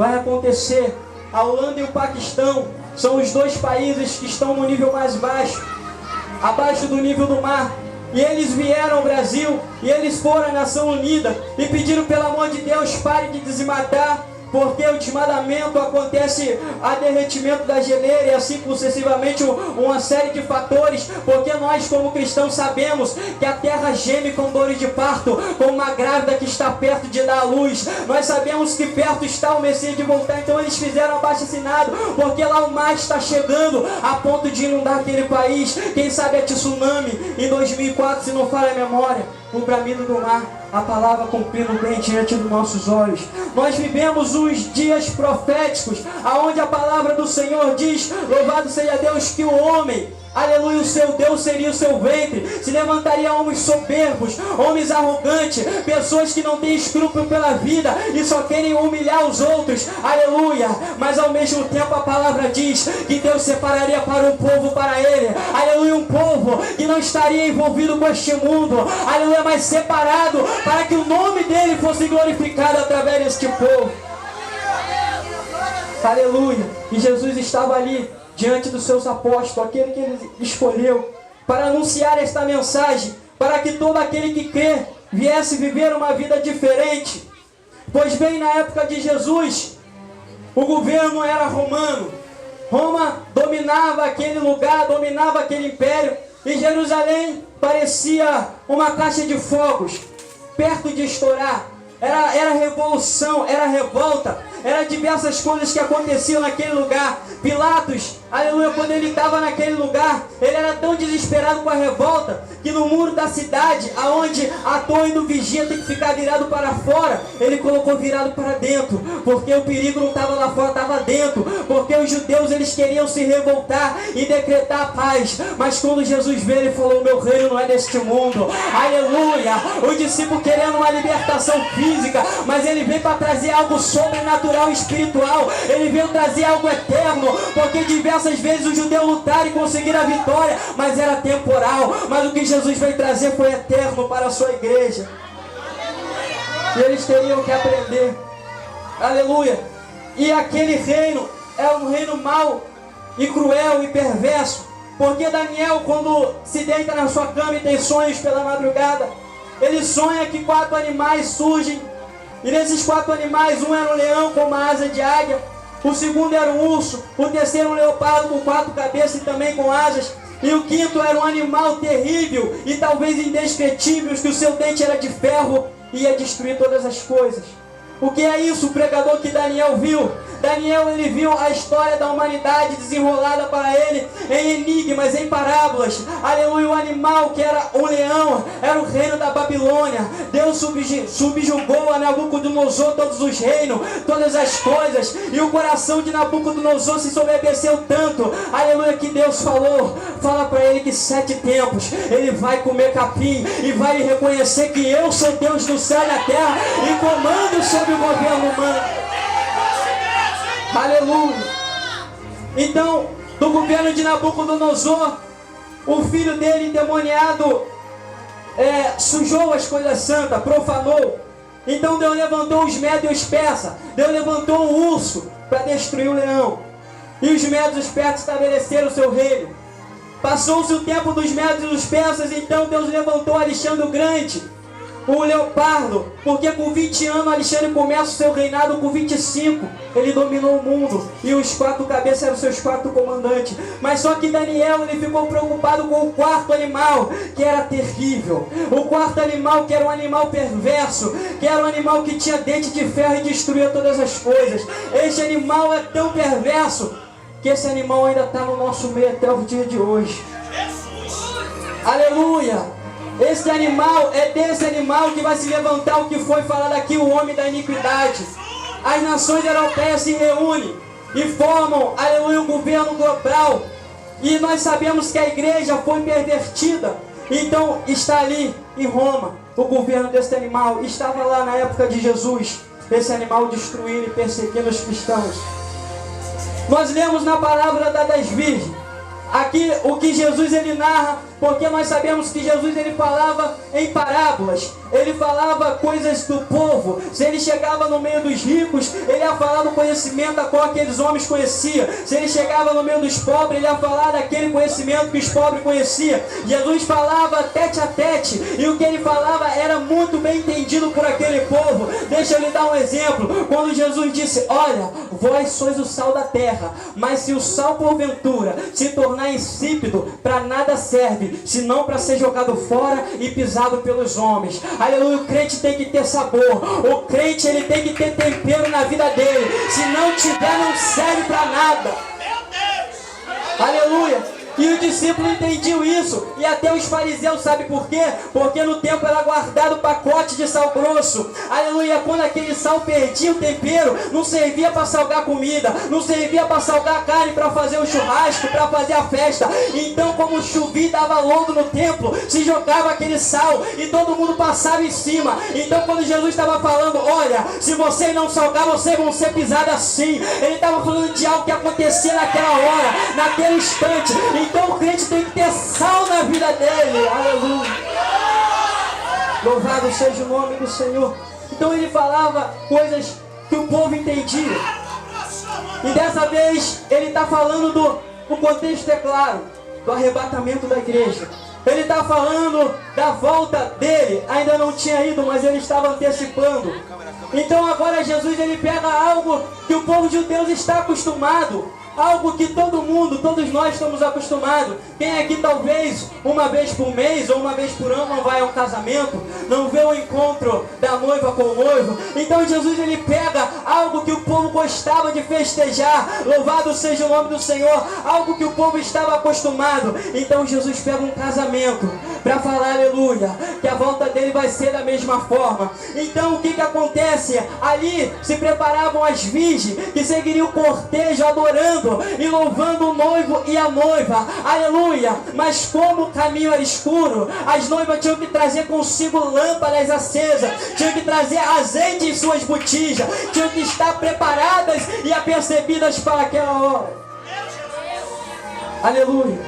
vai acontecer. A Holanda e o Paquistão são os dois países que estão no nível mais baixo, abaixo do nível do mar. E eles vieram ao Brasil, e eles foram à Nação Unida e pediram, pelo amor de Deus, pare de desmatar, porque o desmatamento acontece a derretimento da geleira e assim sucessivamente uma série de fatores, porque nós como cristãos sabemos que a terra geme com dores de parto, como uma grávida que está perto de dar à luz. Nós sabemos que perto está o Messias de voltar, então eles fizeram abaixo-assinado, porque lá o mar está chegando a ponto de inundar aquele país. Quem sabe é tsunami em 2004, se não falha a memória. O bramido do mar, a palavra cumprindo bem diante dos nossos olhos. Nós vivemos os dias proféticos, aonde a palavra do Senhor diz: louvado seja Deus, que o homem, aleluia, o seu Deus seria o seu ventre. Se levantaria homens soberbos, homens arrogantes, pessoas que não têm escrúpulo pela vida e só querem humilhar os outros, aleluia. Mas ao mesmo tempo a palavra diz que Deus separaria para um povo para ele, aleluia, um povo que não estaria envolvido com este mundo, aleluia, mas separado para que o nome dele fosse glorificado através deste povo, aleluia. E Jesus estava ali diante dos seus apóstolos, aquele que ele escolheu para anunciar esta mensagem, para que todo aquele que crê viesse viver uma vida diferente. Pois bem, na época de Jesus, o governo era romano. Roma dominava aquele lugar, dominava aquele império, e Jerusalém parecia uma caixa de fogos, perto de estourar. Era revolução, era revolta, era diversas coisas que aconteciam naquele lugar. Pilatos, aleluia, quando ele estava naquele lugar, ele era tão desesperado com a revolta, que no muro da cidade, aonde a torre do vigia tem que ficar virado para fora, ele colocou virado para dentro, porque o perigo não estava lá fora, estava dentro, porque os judeus eles queriam se revoltar e decretar a paz. Mas quando Jesus veio, ele falou: meu reino não é deste mundo, aleluia. O discípulo querendo uma libertação física, mas ele veio para trazer algo sobrenatural e espiritual. Ele veio trazer algo eterno, porque diversas vezes os judeus lutaram e conseguiram a vitória, mas era temporal. Mas o que Jesus veio trazer foi eterno para a sua igreja, e eles teriam que aprender, aleluia. E aquele reino é um reino mau e cruel e perverso, porque Daniel, quando se deita na sua cama e tem sonhos pela madrugada, ele sonha que 4 animais surgem, e nesses 4 animais, um era um leão com uma asa de águia, o segundo era um urso, o terceiro um leopardo com 4 cabeças e também com asas, e o quinto era um animal terrível e talvez indescritível, que o seu dente era de ferro e ia destruir todas as coisas. O que é isso, o pregador, que Daniel viu? Daniel, ele viu a história da humanidade desenrolada para ele em enigmas, em parábolas. Aleluia, o animal que era um leão era o reino da Babilônia. Deus subjugou a Nabucodonosor todos os reinos, todas as coisas, e o coração de Nabucodonosor se soberbeceu tanto, aleluia, que Deus fala para ele que 7 tempos ele vai comer capim e vai reconhecer que eu sou Deus do céu e da terra e comando sobre o governo humano. Aleluia. Então, do governo de Nabucodonosor, o filho dele endemoniado sujou as coisas santas, profanou. Então Deus levantou os medos e os persas. Deus levantou o urso para destruir o leão, e os medos e os persas estabeleceram o seu reino. Passou-se o tempo dos medos e dos persas, então Deus levantou Alexandre o Grande, o leopardo, porque com 20 anos Alexandre começa o seu reinado, com 25 ele dominou o mundo, e os 4 cabeças eram seus 4 comandantes. Mas só que Daniel, ele ficou preocupado com o 4º animal, que era terrível. O 4º animal, que era um animal perverso, que era um animal que tinha dente de ferro e destruía todas as coisas. Este animal é tão perverso que esse animal ainda está no nosso meio até o dia de hoje. Aleluia. Esse animal, é desse animal que vai se levantar o que foi falado aqui, o homem da iniquidade. As nações europeias se reúnem e formam, aleluia, um governo global. E nós sabemos que a igreja foi pervertida. Então está ali em Roma o governo desse animal. Estava lá na época de Jesus esse animal destruindo e perseguindo os cristãos. Nós lemos na palavra das virgens. Aqui o que Jesus ele narra Porque nós sabemos que Jesus ele falava em parábolas, ele falava coisas do povo. Se ele chegava no meio dos ricos, ele ia falar do conhecimento a qual aqueles homens conheciam. Se ele chegava no meio dos pobres, ele ia falar daquele conhecimento que os pobres conheciam. Jesus falava tete a tete, e o que ele falava era muito bem entendido por aquele povo. Deixa eu lhe dar um exemplo. Quando Jesus disse: olha, vós sois o sal da terra, mas se o sal porventura se tornar insípido, para nada serve, senão para ser jogado fora e pisado pelos homens. Aleluia, o crente tem que ter sabor, o crente ele tem que ter tempero na vida dele. Se não tiver, não serve para nada. Aleluia. E o discípulo entendiu isso, e até os fariseus, sabe por quê? Porque no templo era guardado pacote de sal grosso. Aleluia, quando aquele sal perdia o tempero, não servia para salgar comida, não servia para salgar a carne, para fazer o churrasco, para fazer a festa. Então, como chovia e dava lodo no templo, se jogava aquele sal e todo mundo passava em cima. Então, quando Jesus estava falando: olha, se vocês não salgar, vocês vão ser pisados assim, ele estava falando de algo que acontecia naquela hora, naquele instante. Então o crente tem que ter sal na vida dele. Aleluia. Louvado seja o nome do Senhor. Então ele falava coisas que o povo entendia. E dessa vez ele está falando o contexto é claro, do arrebatamento da igreja. Ele está falando da volta dele. Ainda não tinha ido, mas ele estava antecipando. Então agora Jesus ele pega algo que o povo de Deus está acostumado, algo que todo mundo, todos nós estamos acostumados. Quem aqui talvez uma vez por mês ou uma vez por ano não vai a um casamento, não vê o encontro da noiva com o noivo? Então Jesus ele pega algo que o povo gostava de festejar, louvado seja o nome do Senhor, algo que o povo estava acostumado. Então Jesus pega um casamento para falar, aleluia, que a volta dele vai ser da mesma forma. Então o que acontece? Ali se preparavam as virgens que seguiriam o cortejo adorando e louvando o noivo e a noiva, aleluia. Mas como o caminho era escuro, as noivas tinham que trazer consigo lâmpadas acesas, tinham que trazer azeite em suas botijas, tinham que estar preparadas e apercebidas para aquela hora. Aleluia.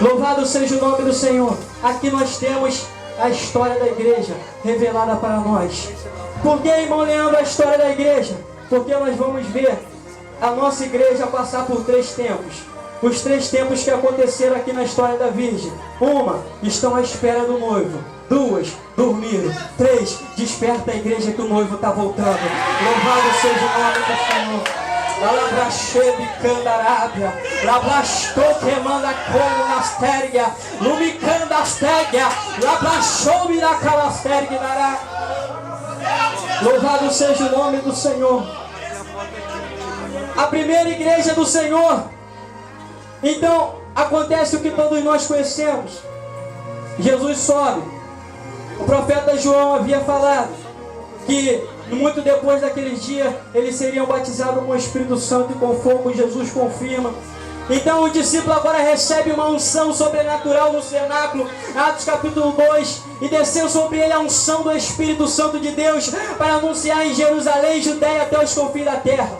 Louvado seja o nome do Senhor. Aqui nós temos a história da igreja revelada para nós. Por que, irmão Leandro, a história da igreja? Porque nós vamos ver a nossa igreja passar por 3 tempos. Os 3 tempos que aconteceram aqui na história da Virgem. 1, estão à espera do noivo. 2, dormiram. 3, desperta a igreja que o noivo está voltando. Louvado seja o nome do Senhor. Labrachebe candarábia, labrastou que manda como nastérgia, lumicanda astérgia, labrachou-me da calastérgia dará. Louvado seja o nome do Senhor. A primeira igreja do Senhor. Então acontece o que todos nós conhecemos. Jesus sobe. O profeta João havia falado que muito depois daqueles dias eles seriam batizados com o Espírito Santo e com fogo. Jesus confirma. Então o discípulo agora recebe uma unção sobrenatural no cenáculo, Atos capítulo 2, e desceu sobre ele a unção do Espírito Santo de Deus para anunciar em Jerusalém, Judeia até os confins da terra.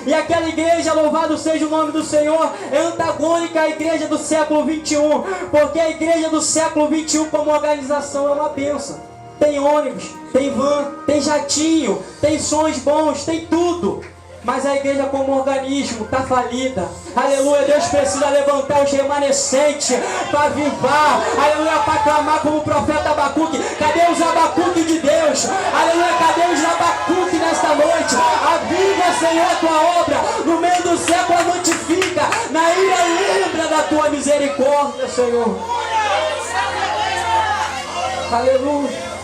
E aquela igreja, louvado seja o nome do Senhor, é antagônica à igreja do século 21, porque a igreja do século 21 como organização é uma bênção. Tem ônibus, tem van, tem jatinho, tem sons bons, tem tudo. Mas a igreja como organismo está falida. Aleluia, Deus precisa levantar os remanescentes para avivar. Aleluia, para clamar como o profeta Abacuque. Cadê os Abacuque de Deus? Aleluia, cadê os Abacuque nesta noite? Aviva, Senhor, a tua obra. No meio do século a notifica. Na ira lembra da tua misericórdia, Senhor. Aleluia.